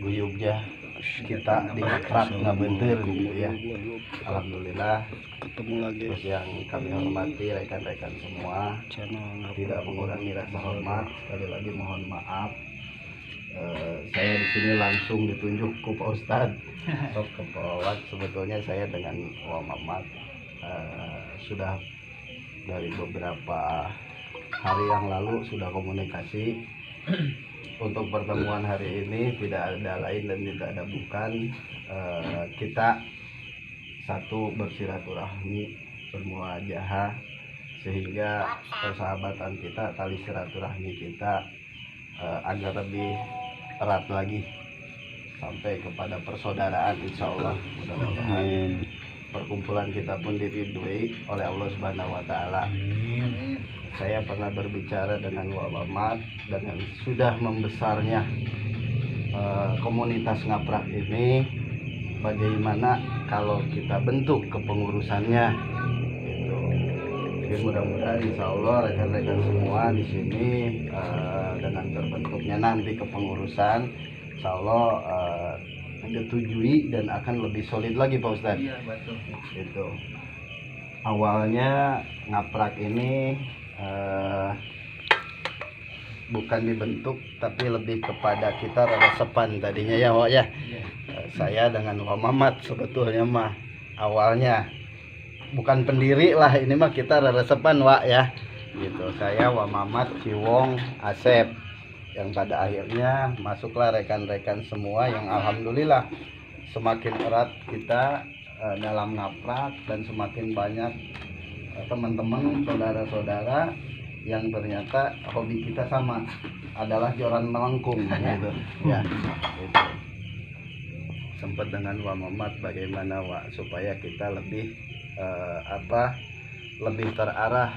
guyubnya kita di ngaprak ngabentir gitu ya. Alhamdulillah Ketemu lagi terus yang kami hormati rekan-rekan semua, tidak mengurangi rasa hormat. Sekali lagi mohon maaf, saya di sini langsung ditunjuk ke Pak Ustadz sok ke Pak. Sebetulnya saya dengan Wa Mamat sudah dari beberapa hari yang lalu sudah komunikasi. Untuk pertemuan hari ini tidak ada lain dan tidak ada bukan, kita satu bersilaturahmi, bermuajahah, sehingga persahabatan kita, tali silaturahmi kita agar lebih erat lagi sampai kepada persaudaraan, insya Allah. Mudah-mudahan perkumpulan kita pun diridhoi oleh Allah Subhanahu wa Ta'ala. Saya pernah berbicara dengan Wa Mamat dengan sudah membesarnya komunitas ngaprak ini, bagaimana kalau kita bentuk kepengurusannya gitu. Jadi mudah-mudahan insya Allah rekan-rekan semua di sini dengan terbentuknya nanti kepengurusan, insya Allah menyetujui dan akan lebih solid lagi Pak Ustadz. Iya betul. Itu awalnya ngaprak ini bukan dibentuk tapi lebih kepada kita resepan tadinya ya Wak ya. Saya dengan Wa Mamat sebetulnya mah awalnya bukan pendiri lah, ini mah kita resepan Wak ya gitu. Saya Wa Mamat, Ciwong, Asep, yang pada akhirnya masuklah rekan-rekan semua yang alhamdulillah semakin erat kita dalam ngaprak, dan semakin banyak teman-teman, saudara-saudara yang ternyata hobi kita sama, adalah joran melengkung gitu ya. Itu sempat dengan Wa Mamat bagaimana Wak supaya kita lebih lebih terarah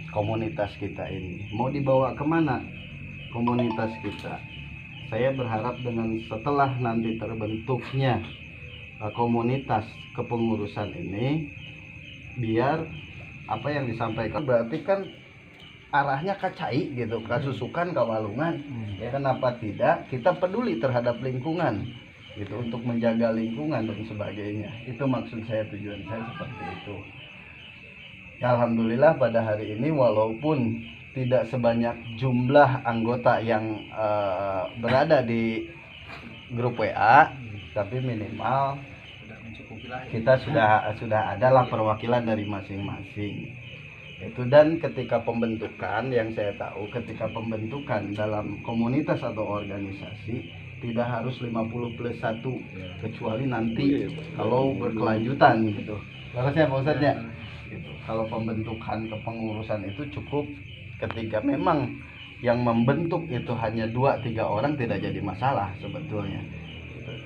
komunitas kita ini mau dibawa kemana komunitas kita. Saya berharap dengan setelah nanti terbentuknya komunitas kepengurusan ini, biar apa yang disampaikan berarti kan arahnya kacai gitu, kasusukan, kawalungan. Kenapa tidak kita peduli terhadap lingkungan gitu, untuk menjaga lingkungan dan sebagainya. Itu maksud saya, tujuan saya seperti itu ya. Alhamdulillah pada hari ini walaupun tidak sebanyak jumlah anggota yang berada di grup WA, tapi minimal kita sudah adalah perwakilan dari masing-masing itu. Dan ketika pembentukan, yang saya tahu ketika pembentukan dalam komunitas atau organisasi tidak harus 50+1, kecuali nanti kalau berkelanjutan gitu. Harusnya Pak Ustadz ya gitu. Kalau pembentukan kepengurusan itu cukup ketika memang yang membentuk itu hanya 2-3 orang, tidak jadi masalah sebetulnya.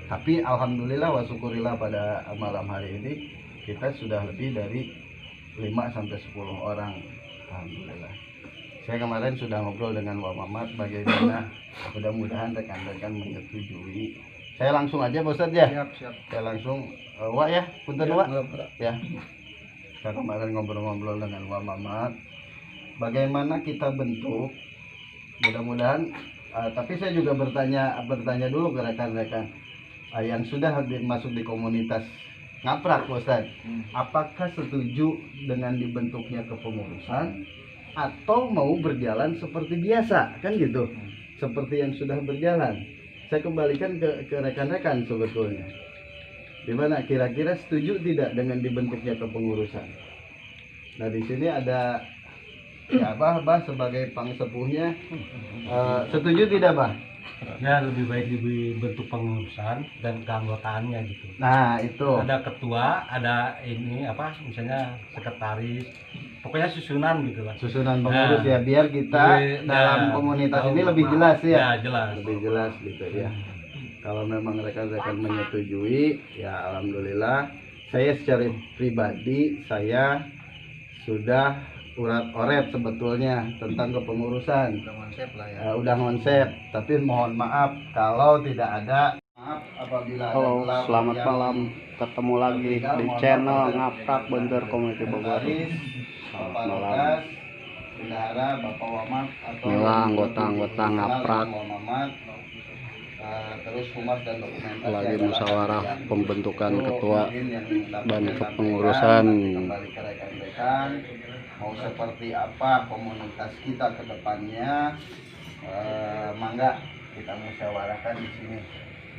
Tapi alhamdulillah wa syukurillah pada malam hari ini kita sudah lebih dari 5-10 orang. Alhamdulillah. Saya kemarin sudah ngobrol dengan Wa Mamat bagaimana, mudah-mudahan rekan-rekan menyetujui. Saya langsung aja Pak Ustadz ya. Siap. Saya langsung Wa ya, punten Wa. Ya. Saya kemarin ngobrol-ngobrol dengan Wa Mamat bagaimana kita bentuk. Mudah-mudahan tapi saya juga bertanya dulu ke rekan-rekan yang sudah masuk di komunitas ngaprak Pak Ustadz, apakah setuju dengan dibentuknya kepengurusan atau mau berjalan seperti biasa kan gitu, seperti yang sudah berjalan. Saya kembalikan ke rekan-rekan sebetulnya, dimana kira-kira setuju tidak dengan dibentuknya kepengurusan. Nah di sini ada ya Bah sebagai pangsepuhnya, setuju tidak Bah? Ya lebih baik dibentuk pengurusan dan keanggotaannya gitu. Nah itu ada ketua, ada ini apa misalnya sekretaris, pokoknya susunan gitu lah. Susunan pengurus ya, biar kita dalam komunitas ini lebih jelas ya. Ya jelas. Lebih jelas gitu ya. Kalau memang rekan-rekan menyetujui ya alhamdulillah. Saya secara pribadi saya sudah urat-oret sebetulnya tentang kepengurusan. Udah konsep, tapi mohon maaf kalau tidak ada. Maaf apabila Halo, ada selamat malam. Ketemu lagi di channel Ngaprak Bentur Community Bogor. Selamat malam. Bendahara Bapak Wamat atau Inilah anggota-anggota Ngaprak. terus humas dan dokumentasi Lagi adalah musyawarah yang pembentukan itu ketua mungkin yang dapat dan saya kepengurusan. sampaikan kembali ke rekan-rekan mau seperti apa komunitas kita ke depannya, mangga kita musyawarahkan di sini.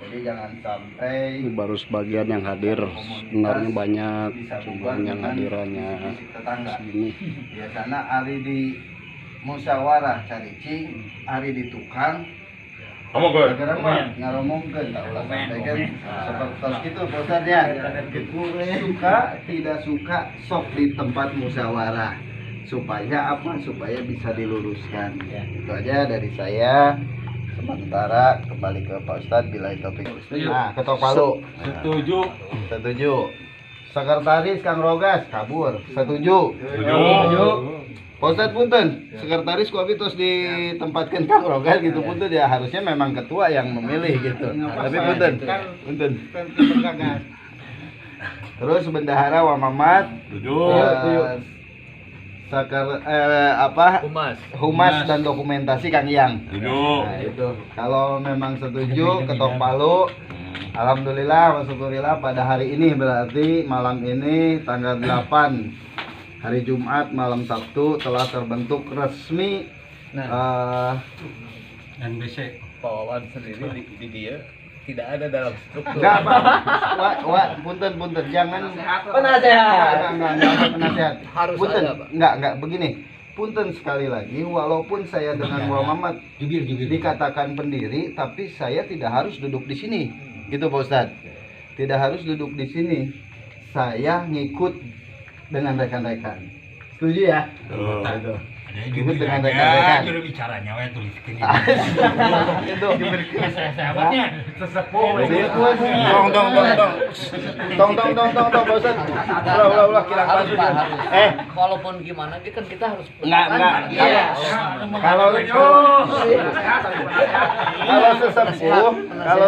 Jadi jangan sampai Ini baru sebagian yang hadir, sebenarnya banyak, bisa cuman bubar yang dengan hadirannya bisik segini. tetangga. Biasanya hari di musyawarah caricing, hari di tukang gara-gara mah ngaromongkeun tak ulah sampaikan seperti itu posarnya. Suka tidak suka sok di tempat musyawarah supaya apa? Supaya bisa diluruskan. Itu aja dari saya. Sementara kembali ke Pak Ustadz bila topik. Nah, ketok palu. Setuju. Sekretaris Kang Rogas kabur. Setuju. Pak Ustadz punten, sekretaris kok terus ditempatkan Kang Rogas gitu punten ya, harusnya memang ketua yang memilih gitu. Tapi punten. Terus bendahara Wa Mamat. Humas dan dokumentasi Kang Yang. Nah, itu. Kalau memang setuju ketok palu. Alhamdulillah wasyukurillah pada hari ini berarti malam ini tanggal 8 hari Jumat malam Sabtu telah terbentuk resmi NBC. Pak Wawan sendiri di dia tidak ada dalam struktur. enggak Pak. Punten jangan penasehat. Enggak penasehat. Harus Punten, ada, Pak. enggak begini. Punten sekali lagi, walaupun saya dengan Wa Mamat dikatakan pendiri, tapi saya tidak harus duduk di sini. Gitu Pak Ustadz. Tidak harus duduk di sini. Saya ngikut dengan rekan-rekan. Setuju ya? Gitu. Ikut dengan rekan-rekan. Juru bicaranya we tuliskeun. Itu. Sahabatnya sesepuh. Tong, Pak Ustadz. Ulah kira Harus Pak, harus. Walaupun gimana kan kita harus Enggak. Iya. Kalau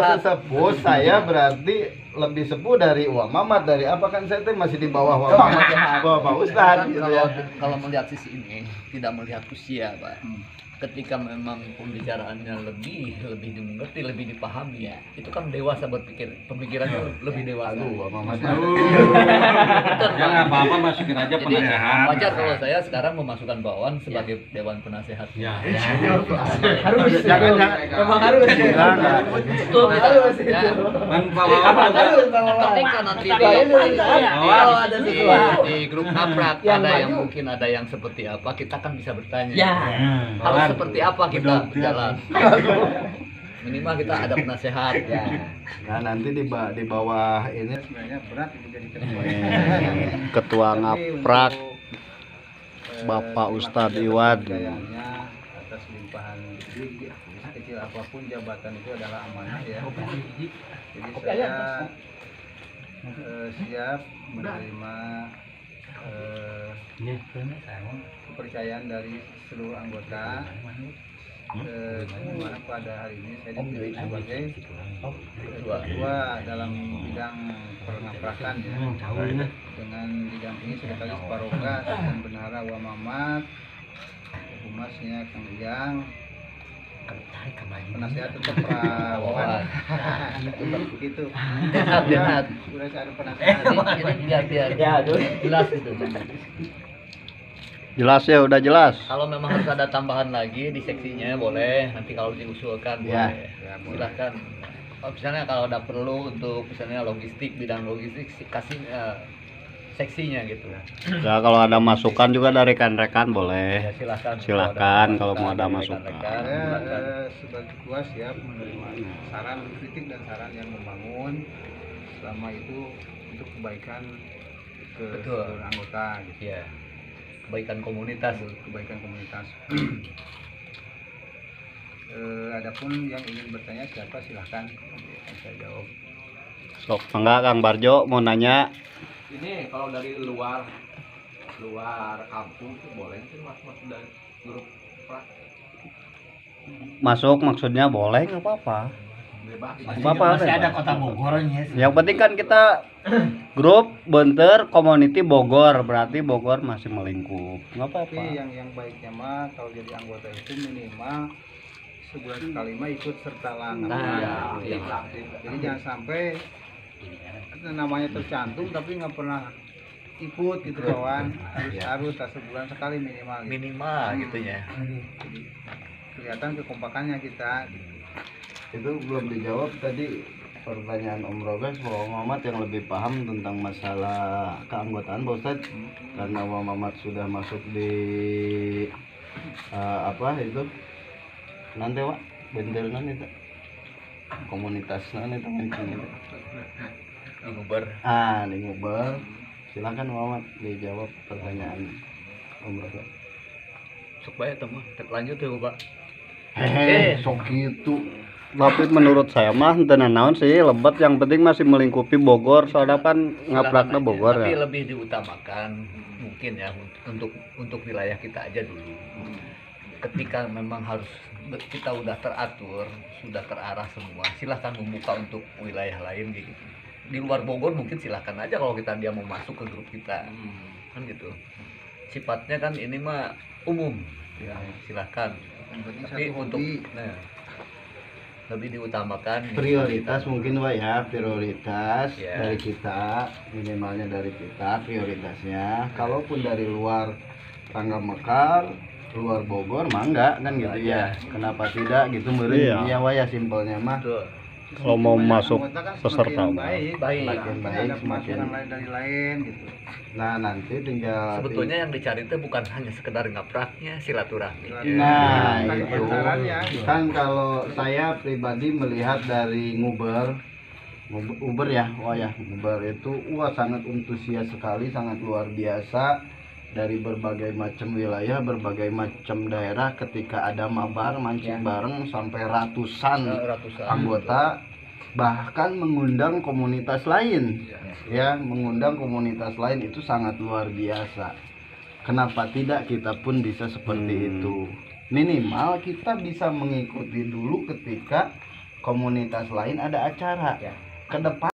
sesepuh saya berarti lebih sepuh dari Wa Mamat, dari apa kan saya teh masih di bawah Wa Mamat, bawah Pak Ustadz gitu ya. Kalau melihat sisi ini tidak melihat usia, Pak. Ketika memang pembicaraannya lebih dimengerti, lebih dipahami ya, itu kan dewasa berpikir, pemikirannya lebih dewasa. Wa Mamat. Jangan apa-apa masukin aja Jadi penasehat. wajar kalau saya sekarang memasukkan Pak Wawan sebagai dewan penasehat. Ya. Harus. Jangan. Memang harus. Enggak. Betul, harus. Ya. Man Pak Ketika nanti kalau ada di grup naprak ada yang mungkin ada yang seperti apa, kita kan bisa bertanya. Harus seperti apa kita berjalan. Minimal kita ada penasehat ya. Nah, nanti di bawah ini sebenarnya berat jadi Ketua Ngaprak Bapak Ustadz Iwan. Kayaknya atas limpahan rezeki, kecil apapun jabatan itu adalah amanah ya. Jadi saya siap menerima kepercayaan dari seluruh anggota. Dimana pada hari ini saya dipilih sebagai ketua dalam bidang pengaprakan ya, dengan didampingi sekretaris Parogas dan bendahara Wa Mamat, humasnya Kang Yang, penasehat tetap Pak Wawan. Begitu. Denhat. Sudah ada penasehat. Jadi biar jelas gitu. Jelas ya, udah jelas. Kalau memang harus ada tambahan lagi di seksinya boleh, nanti kalau diusulkan Ya, boleh. ya, boleh. Silahkan. Misalnya kalau ada perlu untuk misalnya logistik, bidang logistik kasih seksinya gitu. Ya kalau ada masukan juga dari rekan-rekan boleh. Ya silahkan. Silakan kalau mau ada dari masukan. rekan-rekan, Saya silakan. sebagai ketua siap menerima saran, kritik dan saran yang membangun, selama itu untuk kebaikan ke Betul. seluruh anggota gitu. Ya. Kebaikan komunitas. Kebaikan komunitas. Adapun yang ingin bertanya siapa silahkan saya jawab. Sok, enggak Kang Barjo mau nanya. Ini kalau dari luar kampung tuh boleh sih masuk dari grup prak Masuk maksudnya boleh nggak apa-apa. bebas. Masih ada kota Bogornya. Yang penting kan kita grup Benter Community Bogor, berarti Bogor masih melingkup. Nggak Tapi apa-apa. yang baiknya mah kalau jadi anggota itu minimal sebulan sekali mah ikut serta lah. Nah, iya. Jadi jangan sampai namanya tercantum tapi nggak pernah ikut gitu kawan. Harus sebulan sekali minimal. Gitu. Minimal gitu ya. Jadi kelihatan kekompakannya kita. Itu belum dijawab tadi pertanyaan Om Rogas bahwa Muhammad yang lebih paham tentang masalah keanggotaan Pak Ustadz, karena Muhammad sudah masuk di apa itu nanti Pak benderan itu komunitas nanti teman-teman itu Di Nguber. di Nguber. Silakan Muhammad dijawab pertanyaan Om Rogas. Supaya teman lanjut ya Pak. Sok gitu. Tapi menurut saya mah tenan naon sih lebat, yang penting masih melingkupi Bogor, soalnya kan ngapraknya Silakan aja. Bogor Tapi ya. lebih diutamakan mungkin ya untuk wilayah kita aja dulu. Ketika memang harus kita udah teratur, sudah terarah semua, silahkan membuka untuk wilayah lain gitu. Di luar Bogor mungkin silahkan aja kalau dia mau masuk ke grup kita, kan gitu. Sifatnya kan ini mah umum, ya, silahkan. Penting Tapi satu untuk hobi. lebih diutamakan Prioritas mungkin Pak ya, prioritas Ya. dari kita, minimalnya dari kita prioritasnya. Kalaupun dari luar Tangga Mekar, luar Bogor mah enggak kan gitu ya. Kenapa tidak gitu meureun Iya. ya Pak ya, simpelnya mah. Betul. Kalau mau Banyak masuk anggota kan peserta semakin mah. baik. Baik. Makin baik, Ada semakin pemasukan lain dari lain gitu. nah nanti tinggal Sebetulnya yang dicari itu bukan hanya sekedar ngapraknya, silaturahmi. Nah, Bukan itu kebenarannya. kan kalau saya pribadi melihat dari Uber ya, wah ya Uber itu sangat antusias sekali, sangat luar biasa dari berbagai macam wilayah, berbagai macam daerah. Ketika ada mabar mancing bareng sampai ratusan Ratusan anggota, bahkan mengundang komunitas lain, ya mengundang komunitas lain itu sangat luar biasa. Kenapa tidak kita pun bisa seperti itu? Minimal kita bisa mengikuti dulu ketika komunitas lain ada acara. Ke depan